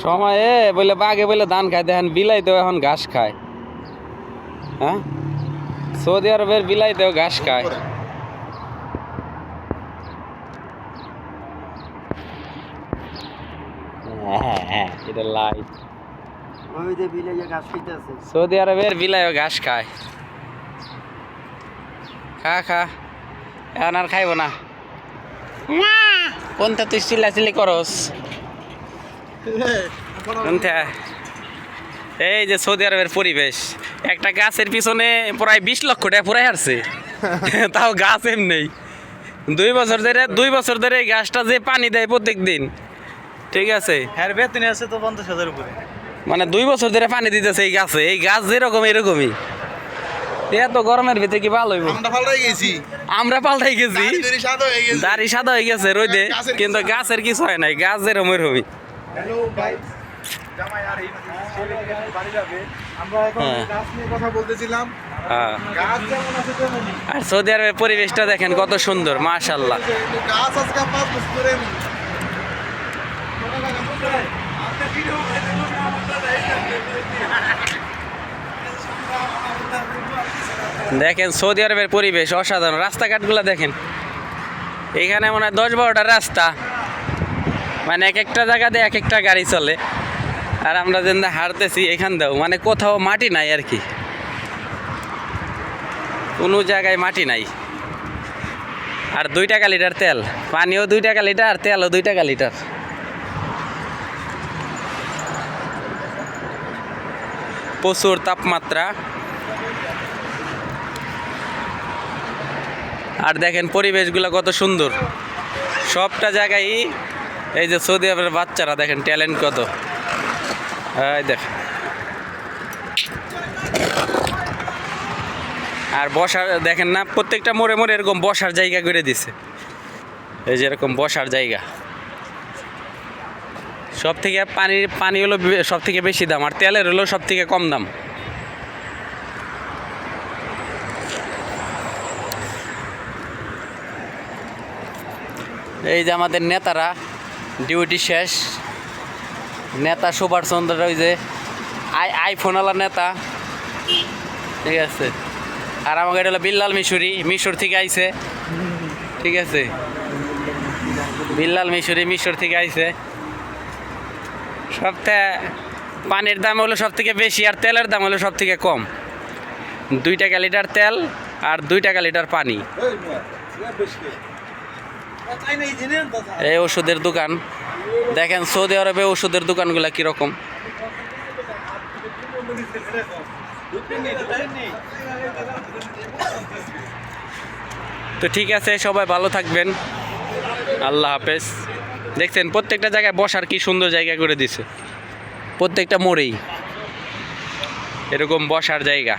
সময়ে বলে বাঘে বলে ধান খায়, দেখেন বিলাইতেও এখন ঘাস খায়। হ্যাঁ, সৌদি আরবের বিলাইতেও ঘাস খায়। হ্যাঁ, এটা লাইট। সৌদি আরবের বিলাইও ঘাস খায়। খা খা, এখন আর খাইব না। কোনটা তুই চিল্লাচিল্লি করস? এই যে সৌদি আরবের পরিবেশ, একটা গাছের পিছনে প্রায় 20 লক্ষ টাকা পুরাই হারছে। তাও গাছ এমনি 2 বছর ধরে এই গাছটা যে পানি দেয় প্রত্যেক দিন, ঠিক আছে, তো 50,000 উপরে, মানে 2 বছর ধরে পানি দিতেছে এই গাছে। এই গাছ যেরকম এরকমই। এত গরমের ভিতরে কি ভালো হইব? আমরা পাল্টাই গেছি, দাড়ি সাদা হয়ে গেছে রোদে, কিন্তু গাছের কিছু হয় নাই, গাছ যেরকম এরকমই। আর সৌদি আরবের পরিবেশটা দেখেন কত সুন্দর, মাশাআল্লাহ। দেখেন সৌদি আরবের পরিবেশ অসাধারণ। রাস্তাঘাটগুলো দেখেন, এখানে মনে হয় 10-12টা রাস্তা, মানে এক একটা জায়গাতে এক একটা গাড়ি চলে। আর আমরা যেন হাঁটতেছি এখান দাও, মানে কোথাও মাটি নাই আর কি, কোনো জায়গায় মাটি নাই। আর 2 টাকা লিটার তেল, পানিও 2 টাকা লিটার, তেলও 2 টাকা লিটার। প্রচুর তাপমাত্রা। আর দেখেন পরিবেশগুলো কত সুন্দর, সবটা জায়গায়। এই যে সৌদি আরবের বাচ্চারা দেখেন ট্যালেন্ট কত। এই দেখ, আর বসার দেখেন না, প্রত্যেকটা মোড়ে মোড়ে এরকম বসার জায়গা করে দিছে। এই যে এরকম বসার জায়গা। সব থেকে পানি হলো সব থেকে বেশি দাম, আর তেলের হলো সব থেকে কম দাম। এই যে আমাদের নেতারা ডিউটি শেষ, নেতা সুভাষ চন্দ্র, ওই যে আইফোনওয়ালা নেতা, ঠিক আছে। আর আমাকে এটা হলো বিল্লাল মিশর থেকে আইছে, ঠিক আছে। বিল্লাল মিশর থেকে আইছে। সবথেকে পানির দাম হলো সব থেকে বেশি, আর তেলের দাম হলো সব থেকে কম। 2 টাকা লিটার তেল আর 2 টাকা লিটার পানি। এই ওষুধের দোকান দেখেন, সৌদি আরবে ওষুধের দোকানগুলো কিরকম। তো ঠিক আছে, সবাই ভালো থাকবেন, আল্লাহ হাফেজ। দেখছেন প্রত্যেকটা জায়গায় বসার কি সুন্দর জায়গা করে দিছে, প্রত্যেকটা মোড়েই এরকম বসার জায়গা।